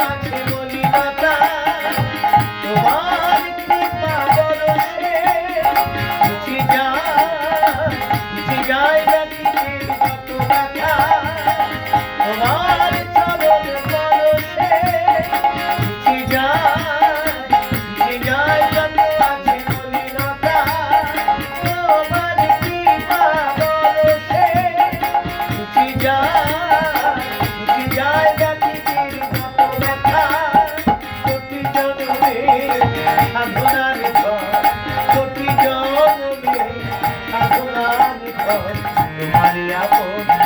আছে মলিনতা তোমার কৃপা বরষে মুছে যায় ব্যথিতের যত ব্যথা তোমার চরণ পরশে মুছে যায় যত আছে মলিনতা তোমার কৃপা বরষে মুছে যায় ব্যথিতের যত ব্যথা কোটি জনমে সাধনার ফল কোটি জনমে সাধনার ফল তোমার আপন